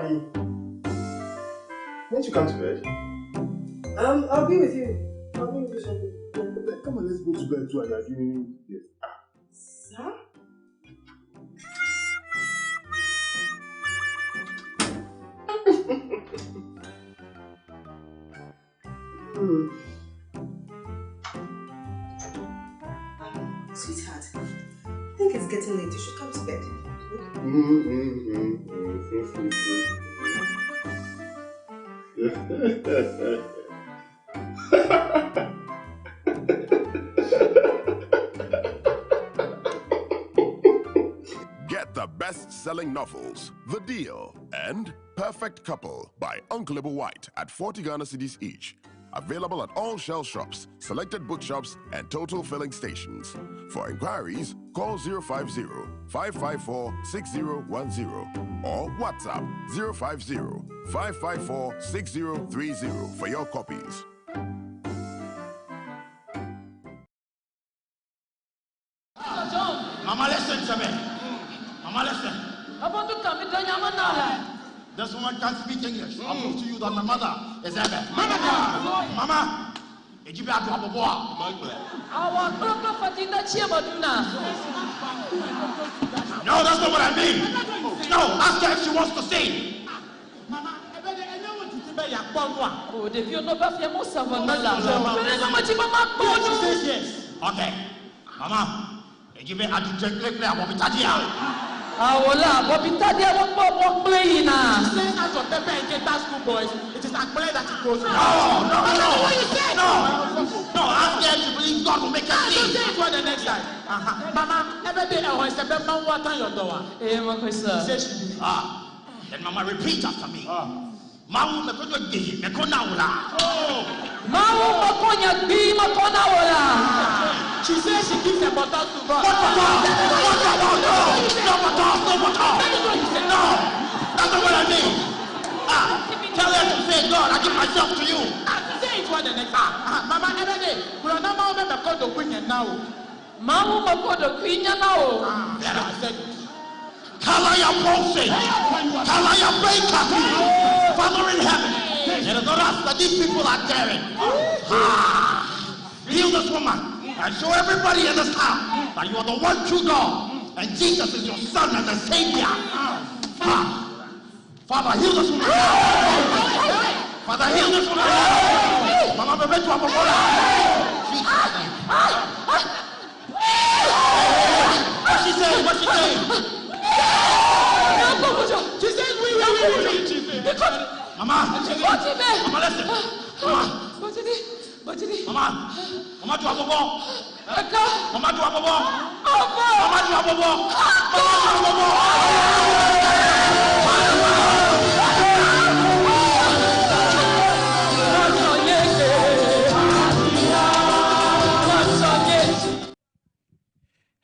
honey. Won't you come to bed? I'll be with you. I'll be with you shortly. Come on, let's go to bed too. And you're doing this. Sir? Sweetheart, I think it's getting late. You should come to bed. Get the best-selling novels, The Deal, and Perfect Couple by Uncle Ebo Whyte at 40 Ghana cedis each. Available at all Shell shops, selected bookshops, and total filling stations. For inquiries, call 050-554-6010 or WhatsApp 050-554-6030 for your copies. Mama, listen to me. Mama, listen. This woman can't speak English. I'll prove to you that my mother is Ebe. Mama, did you be able to have a boy? No, that's not what I mean. No, ask her if she wants to sing. Mama, oh, the view no buffy most of them. Yes. Okay. Mama, did you be able to drink liquor? What we touch here? What we touch here? What playing now? Saying as of Pepe and get school boys, it is not play that it goes. No. Ask her to believe God will make her sing. Say it for the next time. Mama, every day I want to step man water your door. She says she believes. Then Mama repeat after me. Mawu mekonya gi mekona wala. Mawu mekonya gi mekona wala. She says she gives a bottle to God. What bottle? No bottle. No. That's not what I mean. Tell her to say, God, I give myself to you. Say it for the next time. Mama, every day. We're not going to go to Queen now. Mawu mekonya Queen now. I said Kalaya Bose, Kalaya Baker, Father in heaven. It is not us that these people are daring. Heal this woman and show everybody in this house that you are the one true God and Jesus is your son and the Savior. Father, heal this woman. Father, heal this woman. Mama, be to our What's she saying? What's she saying? She says we. Mama, listen. Mama, tu abobo. Mama, tu abobo.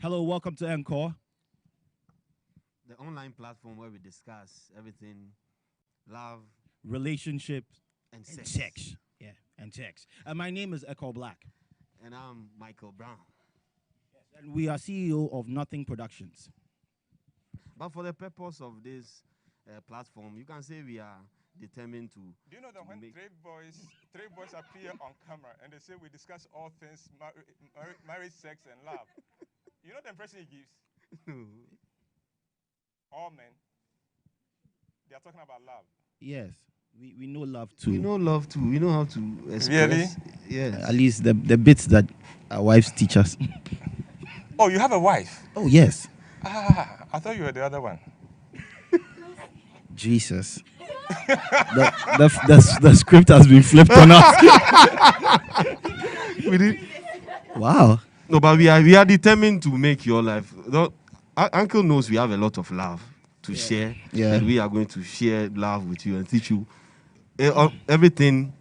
Hello, welcome to Encore. The online platform where we discuss everything, love, relationship, and sex. Yeah, and sex. And my name is Echo Black. And I'm Michael Brown. Yes, and we are CEO of Nothing Productions. But for the purpose of this platform, you can say we are determined to. Do you know that when three boys appear on camera and they say we discuss all things marriage, sex, and love, you know the impression he gives? No. All men, they are talking about love. Yes, we know love too. We know love too. We know how to express. Really? Yes. At least the bits that our wives teach us. Oh, you have a wife? Oh, yes. I thought you were the other one. Jesus. the script has been flipped on us. We did. Wow. No, but we are determined to make your life. Uncle knows we have a lot of love to share. Yeah. And we are going to share love with you and teach you everything,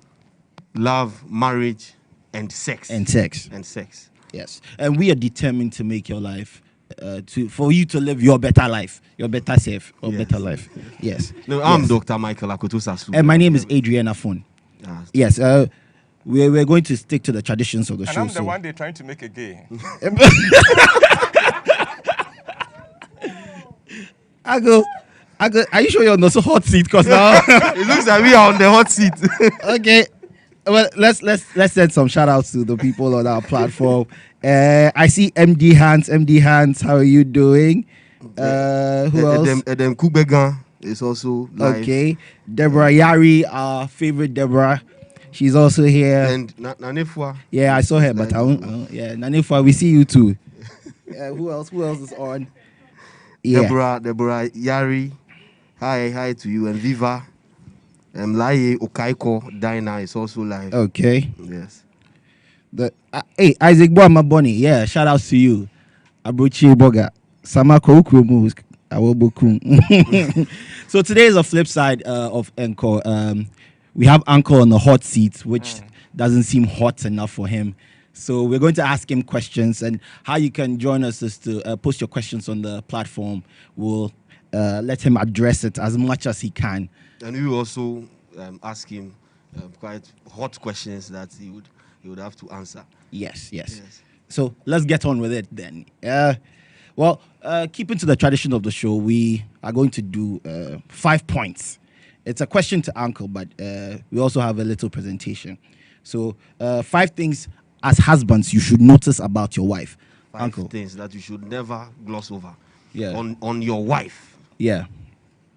love, marriage, and sex. And sex. Yes. And we are determined to make your life, for you to live your better life, your better self, or better life. Yes. No, I'm Dr. Michael Akoto-Sasu. And my name is Adrian Afon. Yes. We're going to stick to the traditions of the show. And I'm the one they're trying to make a gay. Are you sure you're on the hot seat? Because now It looks like we are on the hot seat. okay. Well, let's send some shout outs to the people on our platform. I see MD Hans. MD Hans, how are you doing? Who else? Edem Kubegan is also live. Okay. Deborah Yari, our favorite Deborah. She's also here. And Nanefwa. Yeah, I saw her, but I won't. Yeah, Nanefwa, we see you too. Who else? Who else is on? Yeah. Deborah Yari. Hi to you. And Viva. Laye Okaiko Dinah is also live. Okay. Yes. Hey, Isaac Boama Bonnie. Yeah, shout out to you. Abruchi Boga. Samako Ukrumu. So today is a flip side of Encore. We have Encore on the hot seat, which doesn't seem hot enough for him. So we're going to ask him questions, and how you can join us is to post your questions on the platform. We'll let him address it as much as he can. And we will also ask him quite hot questions that he would have to answer. Yes. So let's get on with it then. Well, keeping to the tradition of the show, we are going to do 5 points. It's a question to Uncle, but we also have a little presentation. So 5 things as husbands you should notice about your wife. 5 Uncle. things that you should never gloss over. Yeah. On your wife. Yeah.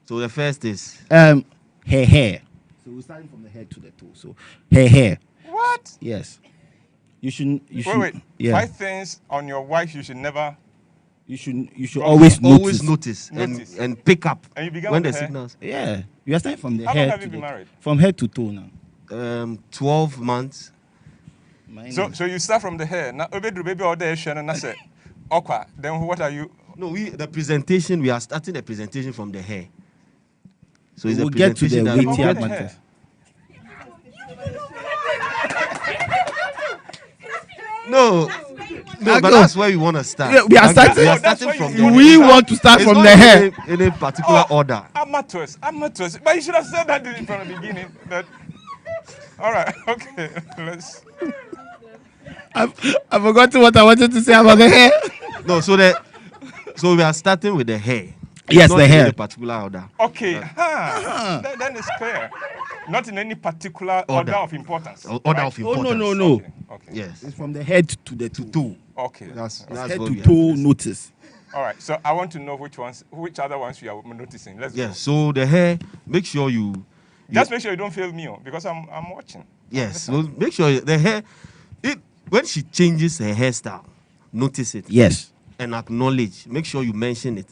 So the first is Her hair. So we're starting from the head to the toe. So her hair. What? Yes. You should. Wait. Yeah. 5 things on your wife you should never. You should always notice Notice. and pick up And you began when with the the hair? signals. Yeah. You are starting from the How long head. have to you been the- married? From head to toe now. 12 months. Mine So is- so you start from the hair. Now obedru baby all day and I say, Okwa. Then what are you? No, we are starting the presentation from the hair. So it's we'll a get to the presentation that- weightier About the matters. No, but Uncle. that's where we want to start. Yeah, we are Uncle, starting- We are Oh, that's starting where from you the want We hair. want to start It's from not the in hair. Any particular order. Amateurs. But you should have said that from the beginning. That. All right. Okay. Let's. I forgot what I wanted to say about the hair. No, so we are starting with the hair. Yes, Not the in hair. any particular order. Okay. Then it's clear. Not in any particular order of importance. Order right? of importance. No. Okay. Yes. It's from the head to the toe. Okay. That's Head what to we have toe to- notice. All right. So I want to know which other ones you are noticing. Let's Yes. So the hair, make sure you. go. Just make sure you don't fail me, because I'm watching. Yes. So make sure the hair. When she changes her hairstyle, notice it. Yes. And acknowledge. Make sure you mention it.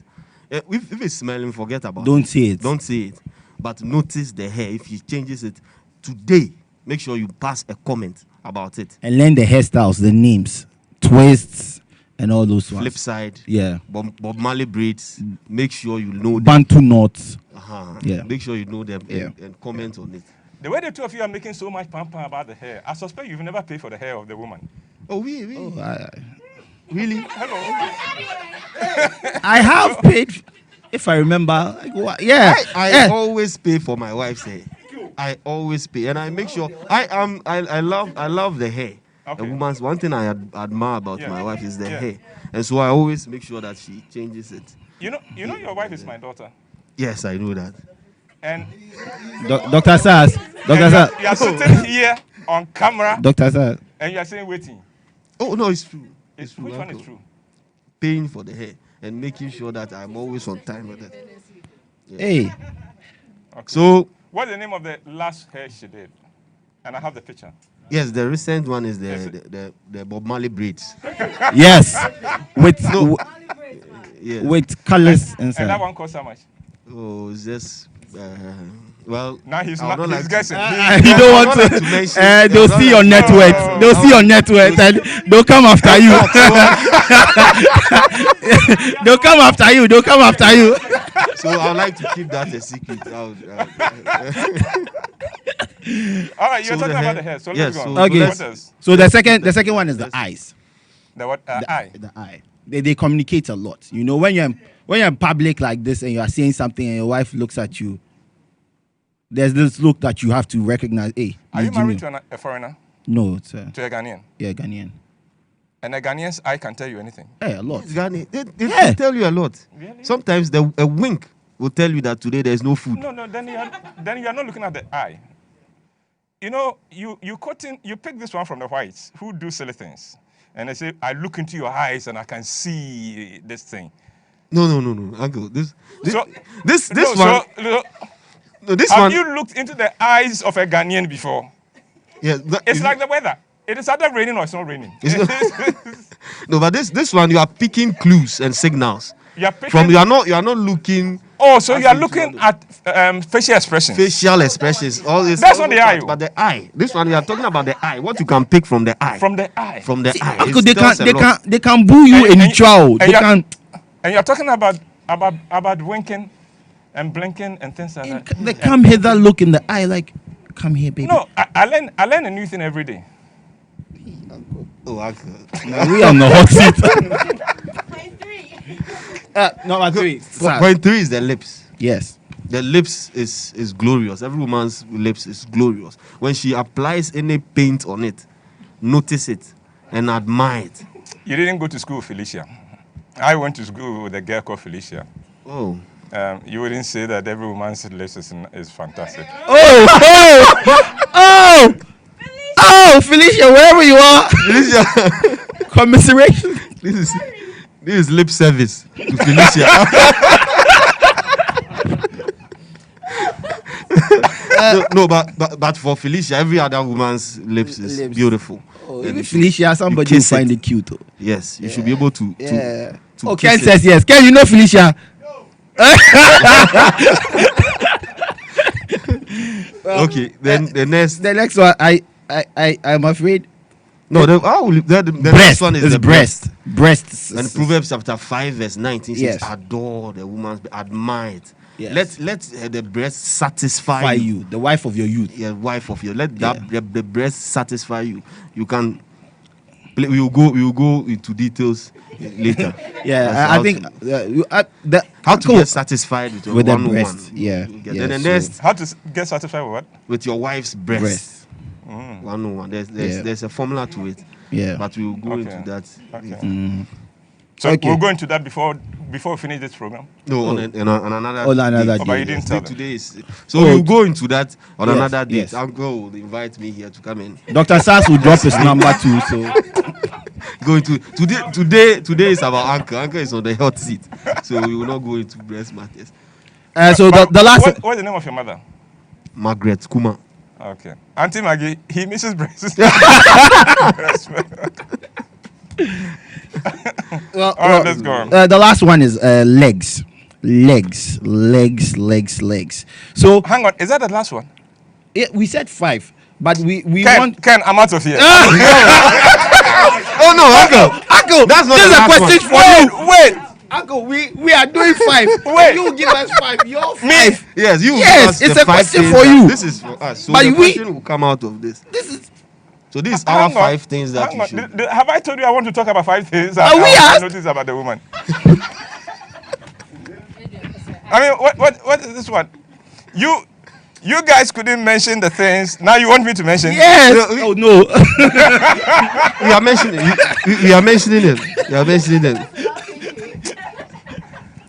If it's smelling, forget about Don't it. say it. Don't say it. But notice the hair. If she changes it today, make sure you pass a comment about it. And learn the hairstyles, the names, twists, and all those ones. Flip side. Yeah. Bob Marley braids. Make sure you know them. Bantu knots. Yeah. Make sure you know them Yeah. and comment on it. The way the two of you are making so much pam about the hair, I suspect you've never paid for the hair of the woman. Oh, we really? Hello. I have paid, if I remember. Like, what? Yeah. I always pay for my wife's hair. I always pay, and I make sure I love the hair. Okay. A woman's one thing I admire about Yeah. my wife is the Yeah. hair, and so I always make sure that she changes it. You know your wife is my daughter. Yes, I know that. And Dr. Sass. Dr. Sass. you are sitting here on camera Dr. Sass. and you are saying waiting. Oh no, it's true. It's true. Which one is Uncle. true? Paying for the hair and making sure that I'm always on time with it. Hey. So What's the name of the last hair she did? And I have the picture. yes, the recent one is the Bob Marley braids. Yes. With Yeah. with colors And that inside. one cost how much? Oh, it's just well. Now he's I would not. like He's to- guessing. You don't want I would to. like to mention- They'll see your net worth. They'll see your net worth and they'll come after you. They'll come after you. They'll come after you. So I'd like to keep that a secret. All right, you're So talking the about hair- the hair. So yes, let's go on. so Okay. What else? So the second one is the eyes. The what? Eye. The eye. They communicate a lot. You know, when you're in public like this and you are saying something and your wife looks at you, there's this look that you have to recognize. Hey, Are you this married Junior. to a foreigner? No, it's To a Ghanaian? Ghanaian. And a Ghanaian's eye can tell you anything. Hey, a lot. They Yeah. tell you a lot. Really? Sometimes a wink will tell you that today there is no food. No, then you are not looking at the eye. You know, you pick this one from the whites who do silly things. And they say, I look into your eyes and I can see this thing. No, Uncle. This one. This have one. you looked into the eyes of a Ghanaian before? Yeah, it's like the weather. It is either raining or it's not raining. No, but this one you are picking clues and signals. You are not looking. Oh, so you are looking at facial expressions. Facial expressions. All this. That's not the eye. But the eye. This one you are talking about the eye. What you can pick from the eye. From the eye. From the eye. Uncle, they can boo you in trial. They can. And you're talking about winking and blinking and things like that. They come hither, look in the eye, like, come here, baby. No, I learn a new thing every day. Oh, Uncle. Now we on the hot seat. Number 3. Point 3 is the lips. Yes. The lips is glorious. Every woman's lips is glorious. When she applies any paint on it, notice it and admire it. You didn't go to school, Felicia. I went to school with a girl called Felicia. Oh. You wouldn't say that every woman's lips is fantastic. Oh, Felicia, wherever you are. Felicia. Commiseration. This is lip service to Felicia. But for Felicia, every other woman's lips is beautiful. Oh, even Felicia, somebody will find it cute. Oh. Yes, you should be able to. Oh, Ken says yes. Ken, you know Felicia. Okay, then the next one, I'm afraid. No, the next one is the breast. Breasts. And Proverbs chapter 5 verse 19 says, Yes. adore the woman's, admire it. Yes. Let the breast satisfy you. The wife of your youth. Yeah, wife of your. Let the breast satisfy you. You can. We will go into details later. Yeah, I think how to get satisfied with your with one the breast. woman. Yeah. Then the next, how to get satisfied with what? with your wife's breast. One. There's a formula to it. Yeah. But we will go into that. Okay. So we'll go into that before we finish this program. No, on another. On another day. But you didn't tell them. Today is. So we'll go into that on another day. Yes. Uncle will invite me here to come in. Dr. Sass will drop his number too. So Go into today is about Uncle. Uncle is on the hot seat, so we will not go into breast matters. so the last. What's the name of your mother? Margaret Kuma. Okay, Auntie Maggie. He misses breasts. Well, all right, let's go on. The last one is legs. So hang on, is that the last one? we said 5, but we Ken, I'm out of here. Oh no, Uncle. That's not this the is a last question one. for you. Wait. Uncle, we are doing 5. Wait. You give us 5. You're 5. Me? Yes, you. Yes, give us it's the a 5 question things for that- you. This is for us. So But the we- question will come out of this. This is. So this is Hang our on. 5 things that Hang you on. should. Have I told you I want to talk about 5 things Are we I asked? noticed about the woman? I mean, what is this one? You guys couldn't mention the things. Now you want me to mention? Yes. No, Oh no. We are mentioning it. We are mentioning it. We are mentioning it.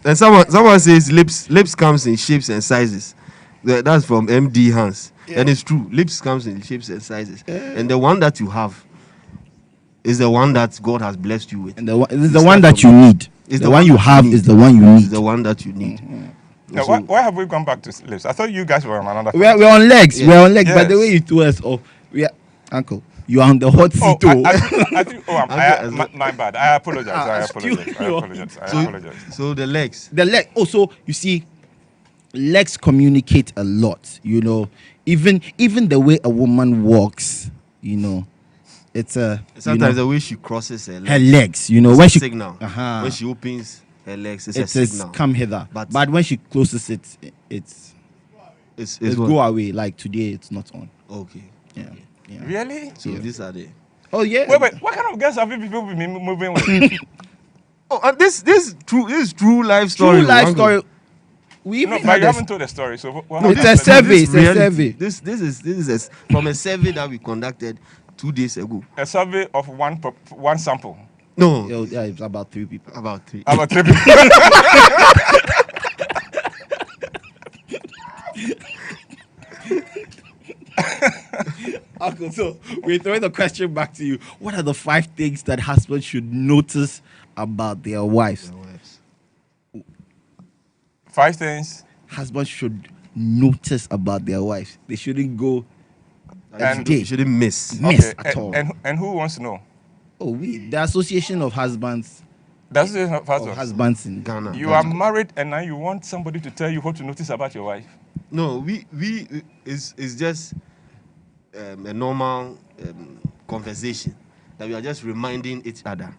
And someone says lips comes in shapes and sizes. That's from MD Hans. Yeah. And it's true. Lips comes in shapes and sizes. And the one that you have is the one that God has blessed you with. And the one that you need. It's the one you have is the one you need. It's the one that you need. Now, why have we gone back to lips? I thought you guys were on another. We're on legs. Yes. We're on legs. Yes. But the way you told us, we are, Uncle, you are on the hot seat. My bad. I apologize. I excuse apologize. I you. apologize. So the legs. The leg. Also, you see, legs communicate a lot. You know, even the way a woman walks. You know, it's a Sometimes the way she crosses her her legs. legs. You know, It's when a she signal. When she opens her legs, it's it a says signal. come hither. But when she closes it, it's what? go away. Like today, it's not on. Okay. Yeah. Yeah. Really? So these are the. Oh yeah. Wait. What kind of girls have you people been moving with? Oh, and this is true life story. True life Uncle. story. We No, even but you had haven't told the story. So what No, it's happened? a survey. This It's a reality- survey. This is from a survey that we conducted 2 days ago. A survey of one sample. No, Yeah, it's about 3 people. about 3. About 3 people. Uncle, so we're throwing the question back to you. What are the 5 things that husbands should notice about their wives? Their wives. 5 things. Husbands should notice about their wives. They shouldn't go You shouldn't miss. miss at all. And who wants to know? The Association of Husbands That's the first of one. husbands in Ghana. You are married and now you want somebody to tell you what to notice about your wife. No, we it's just a normal conversation that we are just reminding each other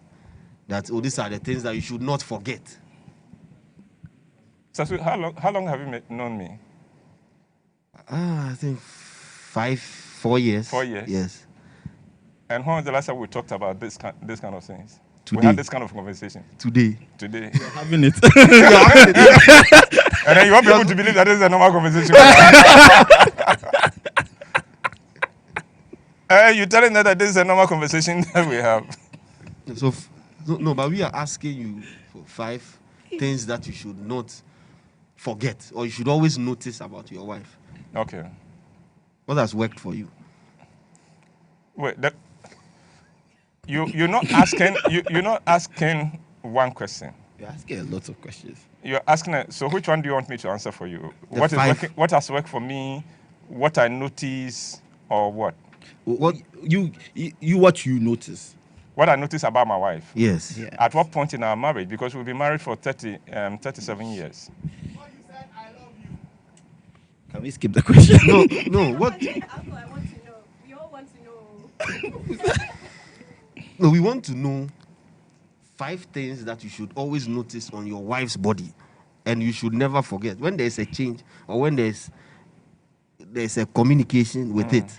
that these are the things that you should not forget. So how long have you known me? I think 4 years. 4 years. Yes. And when was the last time we talked about this kind of things? Today. We had this kind of conversation. Today. having it. And then you want people to believe that this is a normal conversation. You're telling them that this is a normal conversation that we have. So, no, but we are asking you for 5 things that you should not forget or you should always notice about your wife. Okay. What has worked for you? Wait, you're not asking you're not asking one question. You're asking a lot of questions. You're asking so which one do you want me to answer for you? The What is 5. working, what has worked for me, what I notice, or what? What you what you notice? What I notice about my wife. Yes. Yeah. At what point in our marriage? Because we've been married for 37 years. Can we skip the question? No, what? Uncle, I want to know. We all want to know. No, we want to know 5 things that you should always notice on your wife's body, and you should never forget when there's a change or when there's a communication with it.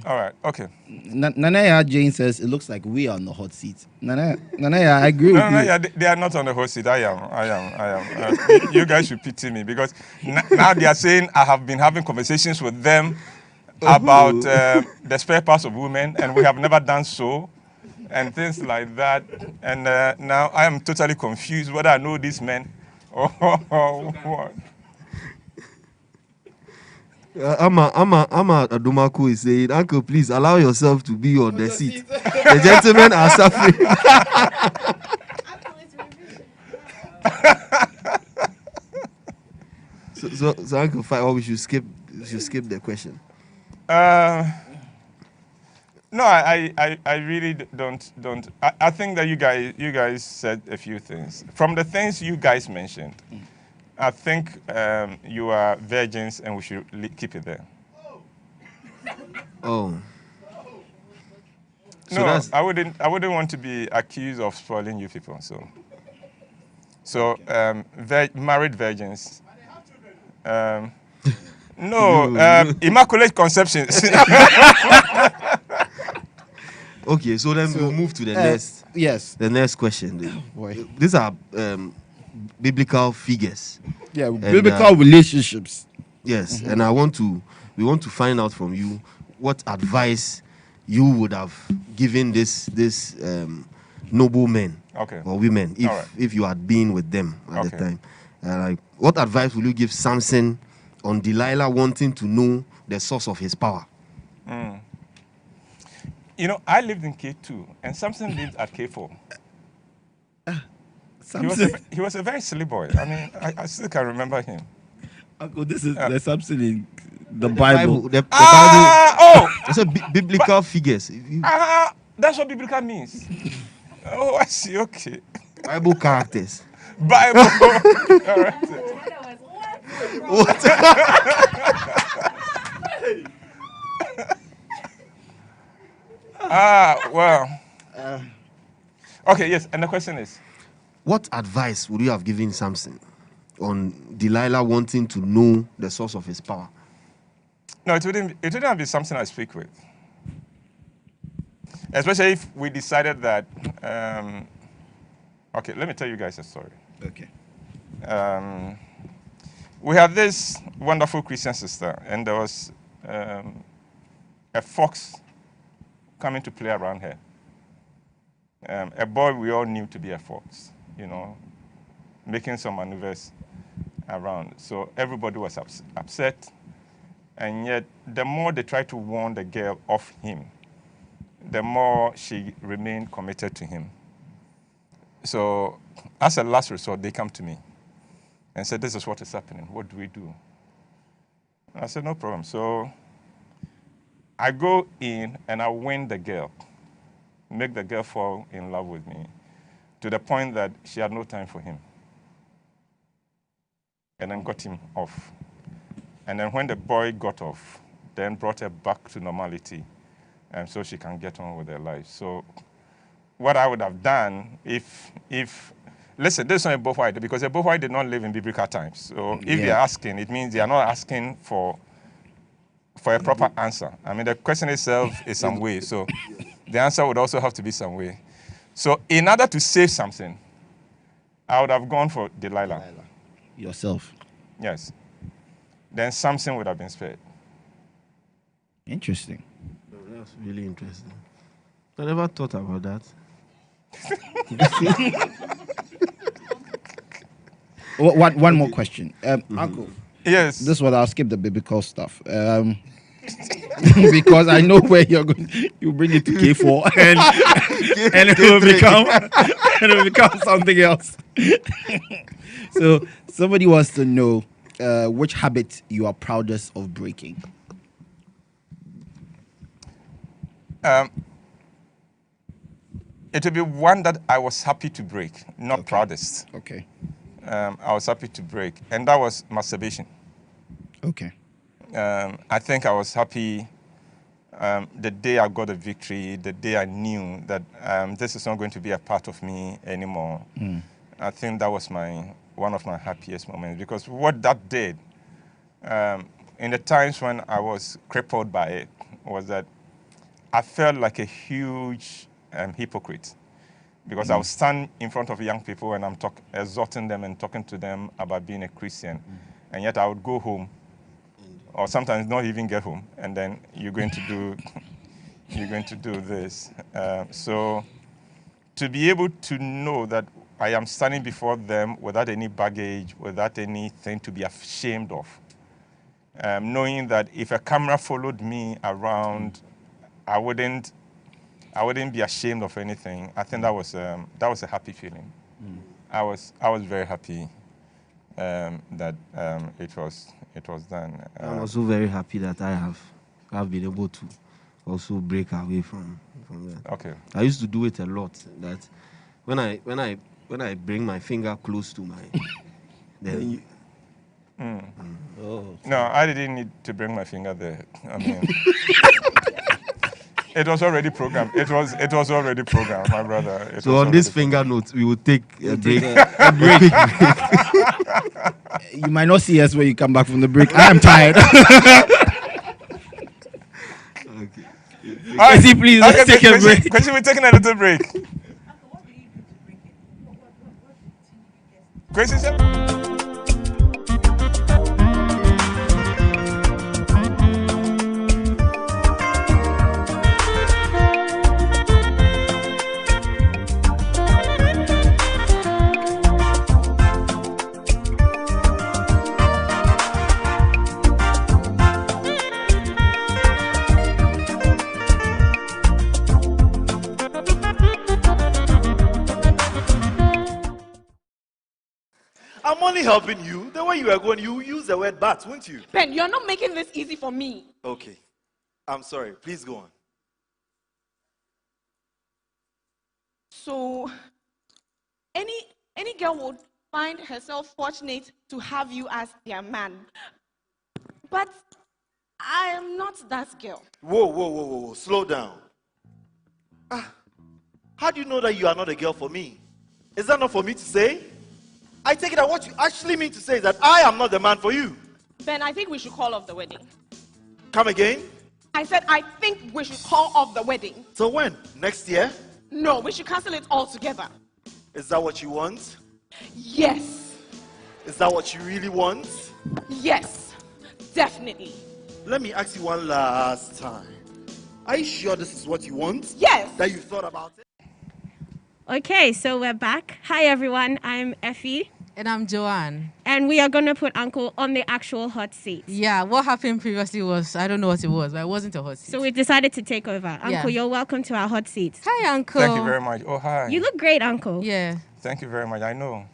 All right. Okay. Nanaya Jane says it looks like we are on the hot seat. Nanaya, I agree with No, you. yeah, they are not on the hot seat. I am. You guys should pity me because now they are saying I have been having conversations with them about the spare parts of women, and we have never done so, and things like that. And now I am totally confused whether I know these men or what. Ama Adumaku is saying, Uncle, please allow yourself to be on the seat. The gentlemen are suffering. so Uncle, or we should skip the question. No, I really don't. I think that you guys said a few things. From the things you guys mentioned, I think you are virgins and we should keep it there. Oh. So No, I wouldn't want to be accused of spoiling you people. So married virgins. Immaculate conceptions. Okay, so then we'll move to the next. Yes. The next question. Then. Boy. These are biblical figures. Yeah, And, biblical relationships. Yes, and we want to find out from you what advice you would have given this noble men Okay. or women All right. if you had been with them at the Okay. time. What advice will you give Samson on Delilah wanting to know the source of his power? You know, I lived in K2 and Samson lived at K4. He was a very silly boy. I mean, I still can remember him. Uncle, this is the something in the Bible. The Bible. Oh! It's a biblical figures. That's what biblical means. Oh, I see. Okay. Bible characters. Bible. All right. What? Well. Okay, yes. And the question is? What advice would you have given Samson on Delilah wanting to know the source of his power? No, it wouldn't be something I speak with. Especially if we decided that. Okay, let me tell you guys a story. Okay. We have this wonderful Christian sister, and there was a fox coming to play around her. A boy we all knew to be a fox, you know, making some maneuvers. around. So everybody was upset. And yet, the more they tried to warn the girl of him, the more she remained committed to him. So as a last resort, they come to me and said, this is what is happening. What do we do? I said, no problem. So I go in and I win the girl, make the girl fall in love with me to the point that she had no time for him. And then got him off. And then when the boy got off, then brought her back to normality, and so she can get on with her life. So what I would have done if listen, this is not Ebo Whyte, because Ebo Whyte did not live in biblical times. So if they are asking, it means they are not asking for a proper answer. I mean, the question itself is some way, so the answer would also have to be some way. So in order to save something, I would have gone for Delilah. Yourself. Yes. Then something would have been spared. Interesting. Oh, that's really interesting. I never thought about that. One more question. Uncle. Yes. This one, I'll skip the biblical stuff. Because I know where you're going. You bring it to K4 and it will become something else. So somebody wants to know which habit you are proudest of breaking. It will be one that I was happy to break, not proudest. Okay. I was happy to break, and that was masturbation. Okay. I think I was happy the day I got a victory, the day I knew that this is not going to be a part of me anymore. I think that was one of my happiest moments, because what that did, in the times when I was crippled by it, was that I felt like a huge hypocrite, because I would stand in front of young people and I'm exhorting them and talking to them about being a Christian, and yet I would go home, or sometimes not even get home, and then you're going to do this. So to be able to know that I am standing before them without any baggage, without anything to be ashamed of, knowing that if a camera followed me around, I wouldn't be ashamed of anything. I think that was a happy feeling. I was very happy that it was done. I'm also very happy that I have been able to also break away from that. Okay. I used to do it a lot. That when I bring my finger close to my, then No, I didn't need to bring my finger there. I mean, it was already programmed. It was already programmed, my brother. So on this finger note, we will take a break. A break. You might not see us when you come back from the break. I am tired. All right, please, let's take a break. Question, we're taking a little break. Question, sir? I'm only helping you. The way you are going, you use the word but, won't you? Ben, you're not making this easy for me. Okay. I'm sorry. Please go on. So, any girl would find herself fortunate to have you as their man. But I am not that girl. Whoa. Slow down. How do you know that you are not a girl for me? Is that not for me to say? I take it that what you actually mean to say is that I am not the man for you. Ben, I think we should call off the wedding. Come again? I said I think we should call off the wedding. So when? Next year? No, we should cancel it altogether. Is that what you want? Yes. Is that what you really want? Yes. Definitely. Let me ask you one last time. Are you sure this is what you want? Yes. That you thought about it? Okay, so we're back. Hi, everyone. I'm Effie. And I'm Joanne. And we are going to put Uncle on the actual hot seat. Yeah, what happened previously was, I don't know what it was, but it wasn't a hot seat. So we've decided to take over. Uncle, Yeah. you're welcome to our hot seat. Hi, Uncle. Thank you very much. Oh, hi. You look great, Uncle. Yeah. Thank you very much. I know.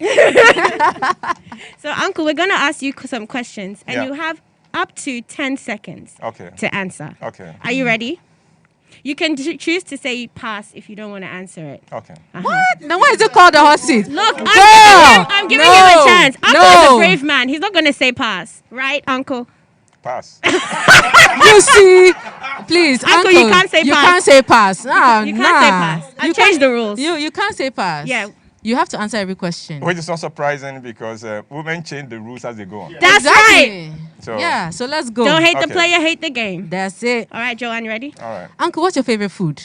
So, Uncle, we're going to ask you some questions, and Yeah. you have up to 10 seconds Okay. to answer. Okay. Are you ready? You can choose to say pass if you don't want to answer it. Okay. What? Now why is it called a hot seat? Look, Girl, I'm giving you a no, chance. Uncle no. is a brave man. He's not going to say pass. Right, Uncle? Pass. You see, please, Uncle, you can't say You pass. can't say pass. Nah, You can't say pass. I've changed the rules. You can't say pass. Yeah. You have to answer every question. Which is not surprising because women change the rules as they go on. That's right. Exactly. So- Yeah, so let's go. Don't hate the Okay. player, hate the game. That's it. All right, Joanne, you ready? All right. Uncle, what's your favorite food?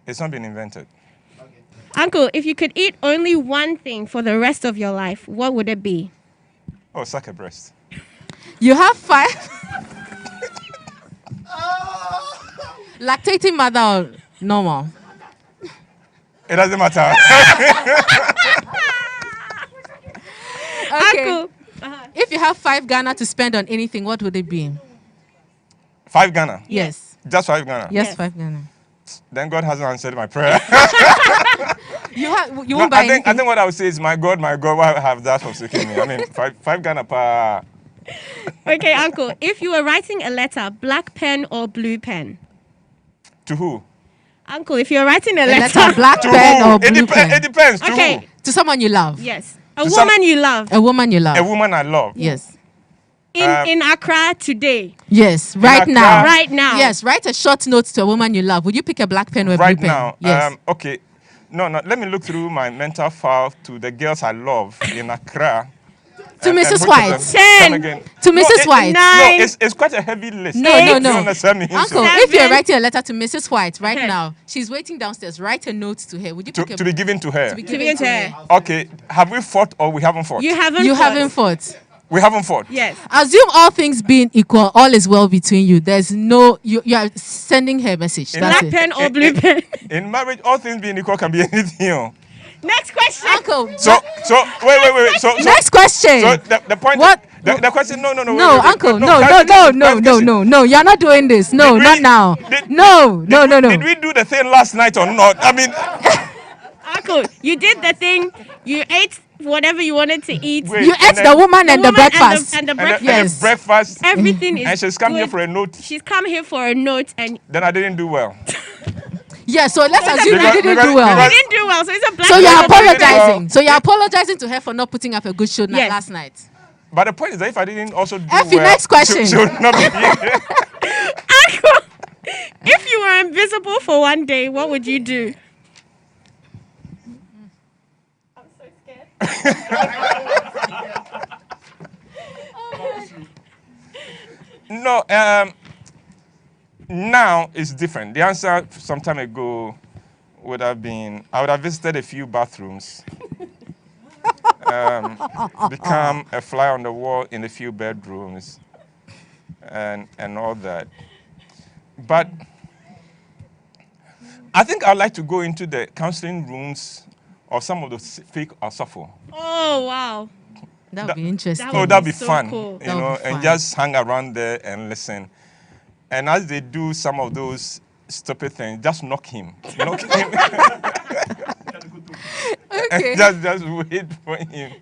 It's not been invented. Uncle, if you could eat only one thing for the rest of your life, what would it be? Oh, suck a breast. You have 5. Lactating mother or normal? It doesn't matter. Okay. Uncle. If you have 5 Ghana to spend on anything, what would it be? 5 Ghana. Yes. Just 5 Ghana. Yes, 5 Ghana. Then God hasn't answered my prayer. You No, won't buy I think anything. what I would say is, my God, why have that forsaken me? I mean, 5 Ghana per. Okay, Uncle, if you were writing a letter, black pen or blue pen? To who? Uncle, if you're writing a A letter, letter, black To pen who? or blue pen? It depends. To Okay. who? To someone you love. yes. A To woman you love A woman you love. A woman I love. Yes. in Accra today. Yes, right Accra. now. Right now. Yes, write a short note to a woman you love. Would you pick a black pen or a Right blue pen? now. Yes. Okay. No. Let me look through my mental file to the girls I love in Accra. To and Mrs. which of White. them 10. come again? To Mrs. White. Nine. No, it's quite a heavy list. No. You don't understand me. Uncle, So, if you're 7. writing a letter to Mrs. White right Okay. now, she's waiting downstairs. Write a note to her. Would you pick a to be given to her. to be To be given to into her? her. Okay. Have we fought or we haven't fought? You haven't. You fought. haven't fought. We haven't fought. Yes. Assume all things being equal, all is well between you. There's no you are sending her a message. That's Black it. pen or blue pen? In marriage, all things being equal can be anything. Oh. Next question. Uncle. So wait. So Next question. So the point. What? The question? No. No, wait. Uncle, no, clarification. no. You're not doing this. No, Did we- not now. did- No. Did we do the thing last night or not? I mean, Uncle, you did the thing. You ate whatever you wanted to eat. wait, You and ate then- the woman and the woman breakfast. And the and breakfast. the Yes. breakfast. Everything is And she's come here good. for a note. She's come here for a note and Then I didn't do well. Yeah, so let's assume you Because- didn't because- do well. because- didn't do well. So it's a black So pen you're or blue pen. apologizing. So you're apologizing to her for not putting up a good show Yes. last night. But the point is that if I didn't also do Effie, well, next question. she would not be here. Uncle, if you were invisible for one day, what would you do? I'm so scared. No, now it's different. The answer some time ago would have been I would have visited a few bathrooms, become a fly on the wall in a few bedrooms, and all that. But I think I'd like to go into the counseling rooms of some of the fake Asafo. Oh, wow. That would be interesting. That Oh, would that'd be be so fun, cool. you That would know, be and fun. just hang around there and listen. And as they do some of those stupid things, just knock him. Okay. just wait for him.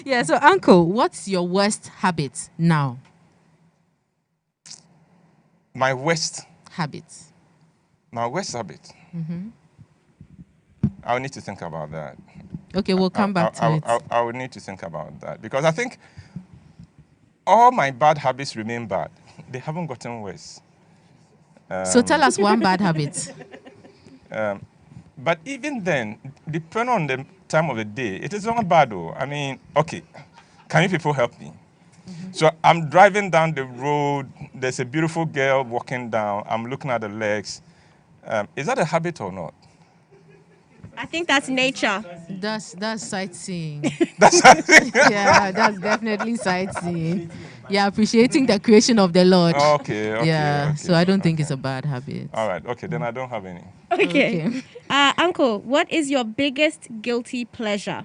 Yeah, so Uncle, what's your worst habit now? My worst Habit. habit. I will need to think about that. Okay, we'll come back to it. I would need to think about that because I think all my bad habits remain bad. They haven't gotten worse. So tell us one bad habit. But even then, depending on the time of the day, it is not bad though. I mean, okay, can you people help me? So I'm driving down the road. There's a beautiful girl walking down. I'm looking at the legs. Is that a habit or not? I think that's nature. That's sightseeing. That's sightseeing. Yeah, that's definitely sightseeing. Yeah, appreciating the creation of the Lord. Okay. Yeah, okay, so I don't think okay. it's a bad habit. All right. Okay, then I don't have any. Okay. Uncle, what is your biggest guilty pleasure?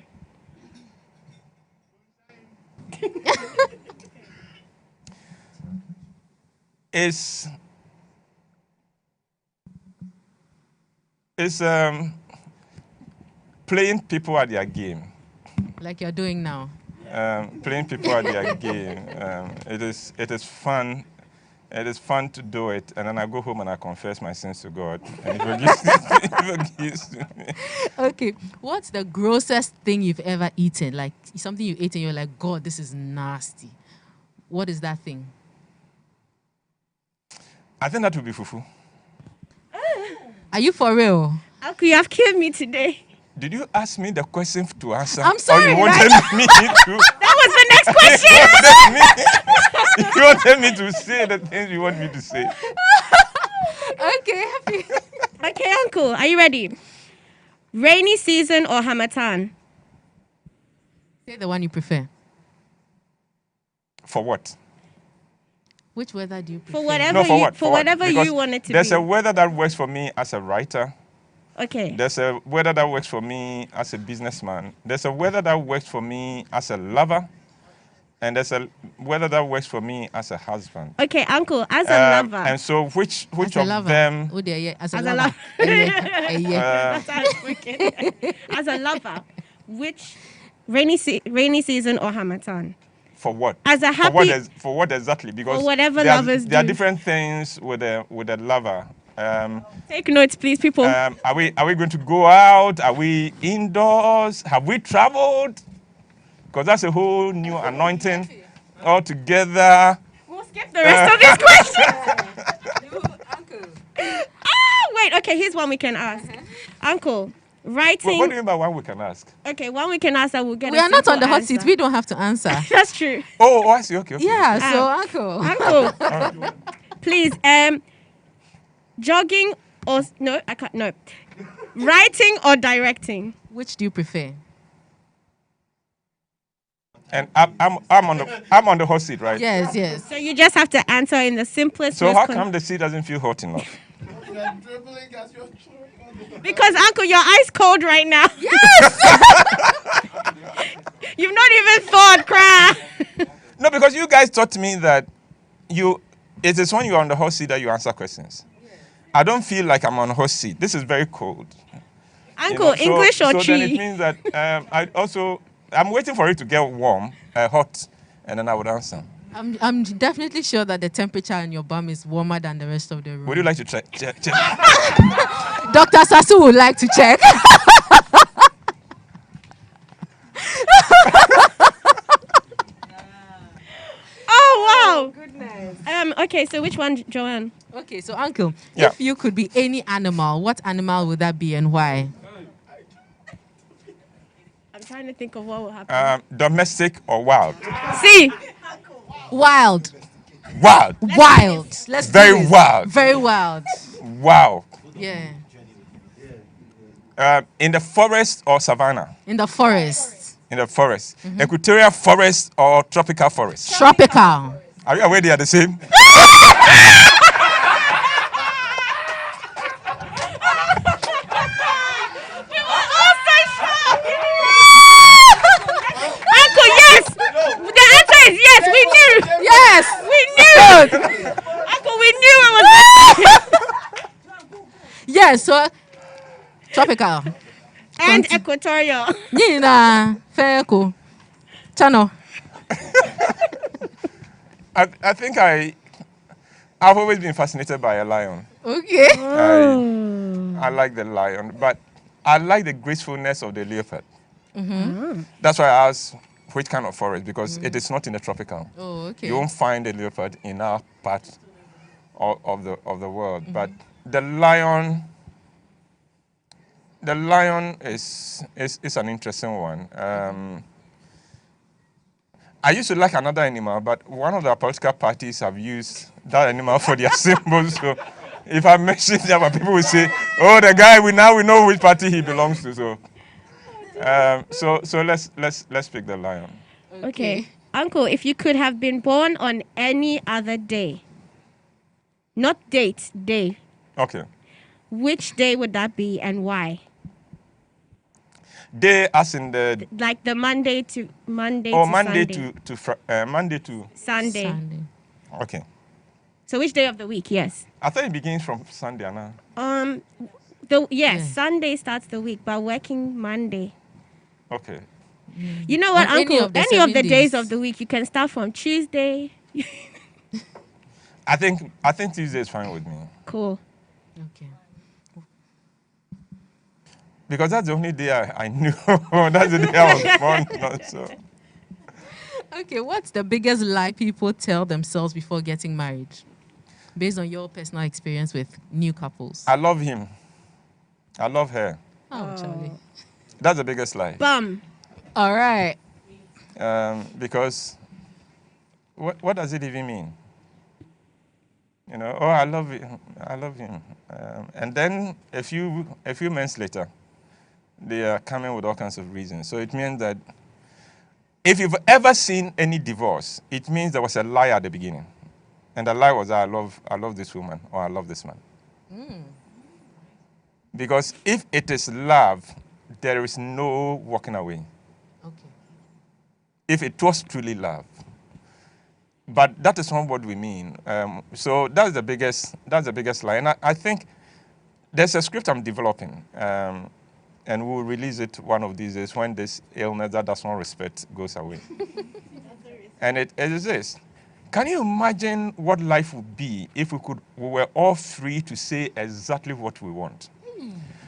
It's playing people at their game. Like you're doing now. Playing people at their game. It is fun. It is fun to do it, and then I go home and I confess my sins to God, and He forgives me. Okay, what's the grossest thing you've ever eaten? Like something you ate and you're like, God, this is nasty. What is that thing? I think that would be fufu. Are you for real? Uncle, you have killed me today. Did you ask me the question to answer? I'm sorry, Or you wanted me to? That was the next question. You wanted me to say the things you want me to say. Okay, happy. Okay, Uncle, are you ready? Rainy season or Hamatan? Say the one you prefer. For what? Which weather do you prefer? For whatever No, for you, what? for what? whatever Because you want it to there's be. a weather that works for me as a writer. Okay. There's a weather that works for me as a businessman. There's a weather that works for me as a lover. And there's a weather that works for me as a husband. Okay, Uncle, as a lover. And so which As a of lover. them... Oh, dear, yeah. As a As a lover. As a lover, which rainy season or Hamatan? For what? As a For what exactly? Because For whatever there lovers there are do. different things with a lover. Take notes, please, people. Are we going to go out? Are we indoors? Have we traveled? Because that's a whole new anointing altogether. We'll skip the rest of these questions. Wait, okay, here's one we can ask. Uncle, writing. What do you mean by one we can ask? Okay, one we can ask that we'll get We a are not simple on the hot answer. seat. We don't have to answer. That's true. Oh, I see. Okay. Yeah, so Uncle. Uncle, please, jogging or no, I can't. No, writing or directing. Which do you prefer? And I'm on the hot seat, right? Yes, yes. So you just have to answer in the simplest. So most how come the seat doesn't feel hot enough? Because Uncle, you're ice cold right now. Yes. You've not even thought, cry. No, because you guys taught me that it is when you're on the hot seat that you answer questions. I don't feel like I'm on a hot seat. This is very cold. Uncle, English or so tree? then it means that I'm waiting for it to get warm, hot, and then I would answer. I'm definitely sure that the temperature in your bum is warmer than the rest of the room. Would you like to check? Dr. Sasu would like to check. Oh, wow. Goodness. Okay, so which one, Joanne? Okay, so Uncle, Yeah. if you could be any animal, what animal would that be and why? I'm trying to think of what will happen. Domestic or wild? See. Wild. Wild. Wild. Let's Very do this. wild. Very wild. Wow. Yeah. In the forest or savannah? In the forest. In the forest. Equatorial forest or tropical forest? Tropical. Are you aware they are the same? Uncle, yes. The answer is yes. We knew. Yes. We knew. Uncle, we knew it was. Yes, so tropical. And equatorial. Nina, Feko. Chano. I think I've always been fascinated by a lion. Okay. I like the lion, but I like the gracefulness of the leopard. That's why I asked which kind of forest, because it is not in the tropical. Oh, okay. You won't find a leopard in our part of the world. But the lion is an interesting one. I used to like another animal, but one of the political parties have used that animal for their symbol, so if I mention Java, people will say, "Oh, the guy we know which party he belongs to." So let's pick the lion. Okay. Uncle, if you could have been born on any other day, not date, day, Okay. which day would that be and why? Day as in the Like the Monday to Monday Sunday. to Monday to Sunday. Okay. So which day of the week? Yes. I thought it begins from Sunday, Anna. Sunday starts the week, but working Monday. Okay. You know what, On Uncle? Any of the days days of the week, you can start from Tuesday. I think Tuesday is fine with me Cool. Okay. because that's the only day I knew. That's the day I was born. So Okay, what's the biggest lie people tell themselves before getting married? Based on your personal experience with new couples. I love him. I love her. Oh, Charlie. That's the biggest lie. Bum. All right. Because what does it even mean? You know, oh, I love him. And then a few months later, they are coming with all kinds of reasons. So it means that if you've ever seen any divorce, it means there was a lie at the beginning. And the lie was, I love this woman, or I love this man. Because if it is love, there is no walking away. Okay. If it was truly love. But that is not what we mean. So that's the biggest lie. And I think there's a script I'm developing, and we'll release it one of these days when this illness that does not respect goes away. And it is this. Can you imagine what life would be if we were all free to say exactly what we want?